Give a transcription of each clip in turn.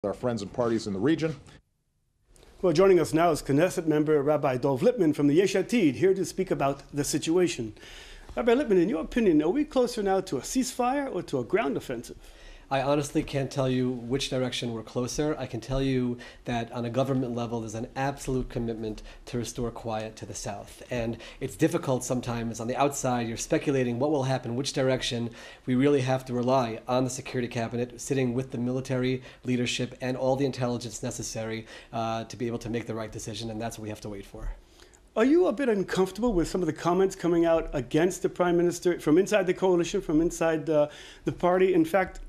our friends and parties in the region. Well, joining us now is Knesset member Rabbi Dov Lipman from the Yesh Atid, here to speak about the situation. Rabbi Lipman, in your opinion, are we closer now to a ceasefire or to a ground offensive? I honestly can't tell you which direction we're closer. I can tell you that on a government level, there's an absolute commitment to restore quiet to the south. And it's difficult sometimes on the outside. You're speculating what will happen, which direction. We really have to rely on the security cabinet, sitting with the military leadership and all the intelligence necessary to be able to make the right decision. And that's what we have to wait for. Are you a bit uncomfortable with some of the comments coming out against the Prime Minister from inside the coalition, from inside the party? In fact,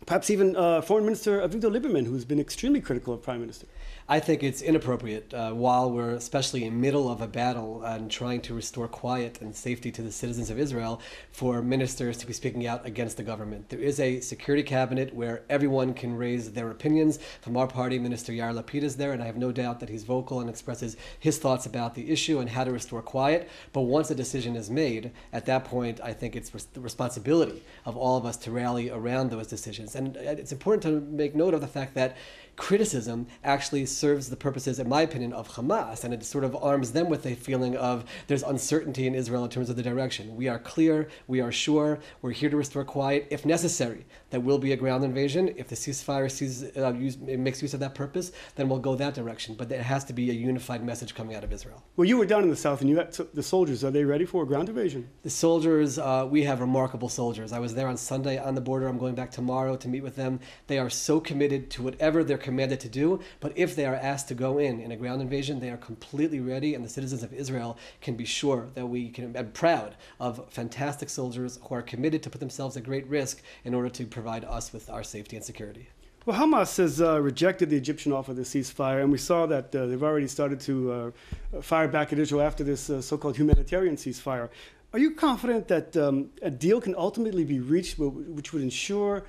perhaps even Foreign Minister Rabbi Dov Lipman, who's been extremely critical of Prime Minister. I think it's inappropriate while we're especially in the middle of a battle and trying to restore quiet and safety to the citizens of Israel for ministers to be speaking out against the government. There is a security cabinet where everyone can raise their opinions. From our party, Minister Yair Lapid is there, and I have no doubt that he's vocal and expresses his thoughts about the issue and how to restore quiet. But once a decision is made, at that point, I think it's the responsibility of all of us to rally around those decisions. And it's important to make note of the fact that criticism actually serves the purposes, in my opinion, of Hamas, and it sort of arms them with a feeling of there's uncertainty in Israel in terms of the direction. We are clear, we are sure, we're here to restore quiet. If necessary, there will be a ground invasion. If the ceasefire makes use of that purpose, then we'll go that direction. But there has to be a unified message coming out of Israel. Well, you were down in the south, and you had the soldiers. Are they ready for a ground invasion? The soldiers, we have remarkable soldiers. I was there on Sunday on the border. I'm going back tomorrow to meet with them. They are so committed to whatever they're commanded to do, but if they are asked to go in a ground invasion, they are completely ready, and the citizens of Israel can be sure that we can be proud of fantastic soldiers who are committed to put themselves at great risk in order to provide us with our safety and security. Well, Hamas has rejected the Egyptian offer of the ceasefire, and we saw that they've already started to fire back at Israel after this so-called humanitarian ceasefire. Are you confident that a deal can ultimately be reached which would ensure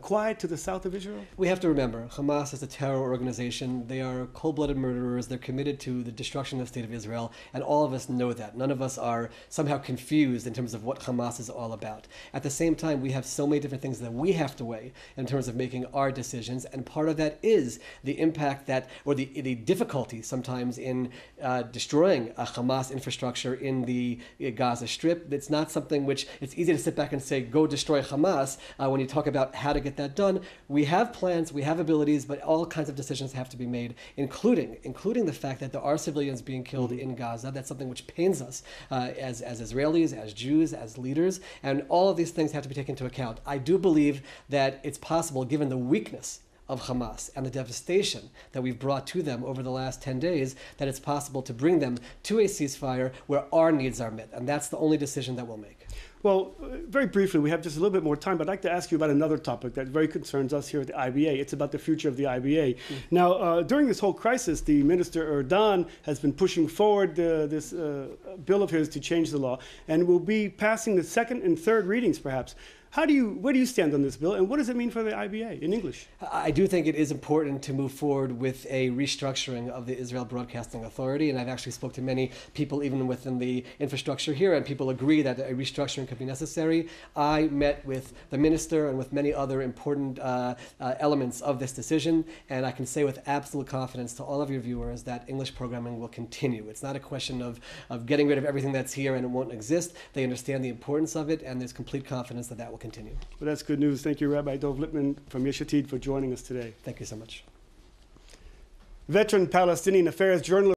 quiet to the south of Israel? We have to remember, Hamas is a terror organization. They are cold-blooded murderers. They're committed to the destruction of the state of Israel, and all of us know that. None of us are somehow confused in terms of what Hamas is all about. At the same time, we have so many different things that we have to weigh in terms of making our decisions, and part of that is the impact that, or the difficulty sometimes in destroying a Hamas infrastructure in the Gaza Strip. It's not something which it's easy to sit back and say, go destroy Hamas when you talk about how to get that done. We have plans, we have abilities, but all kinds of decisions have to be made, including the fact that there are civilians being killed in Gaza. That's something which pains us as Israelis, as Jews, as leaders, and all of these things have to be taken into account. I do believe that it's possible, given the weakness of Hamas and the devastation that we've brought to them over the last 10 days, that it's possible to bring them to a ceasefire where our needs are met, and that's the only decision that we'll make. Well, very briefly, we have just a little bit more time, but I'd like to ask you about another topic that very concerns us here at the IBA. It's about the future of the IBA. Now, during this whole crisis, the Minister Erdogan has been pushing forward this bill of his to change the law, and will be passing the second and third readings, perhaps. Where do you stand on this bill, and what does it mean for the IBA in English? I do think it is important to move forward with a restructuring of the Israel Broadcasting Authority, and I've actually spoke to many people even within the infrastructure here, and people agree that a restructuring could be necessary. I met with the minister and with many other important elements of this decision, and I can say with absolute confidence to all of your viewers that English programming will continue. It's not a question of getting rid of everything that's here and it won't exist. They understand the importance of it, and there's complete confidence that that will continue. Well, that's good news. Thank you, Rabbi Dov Lipman from Yesh Atid, for joining us today. Thank you so much. Veteran Palestinian affairs journalist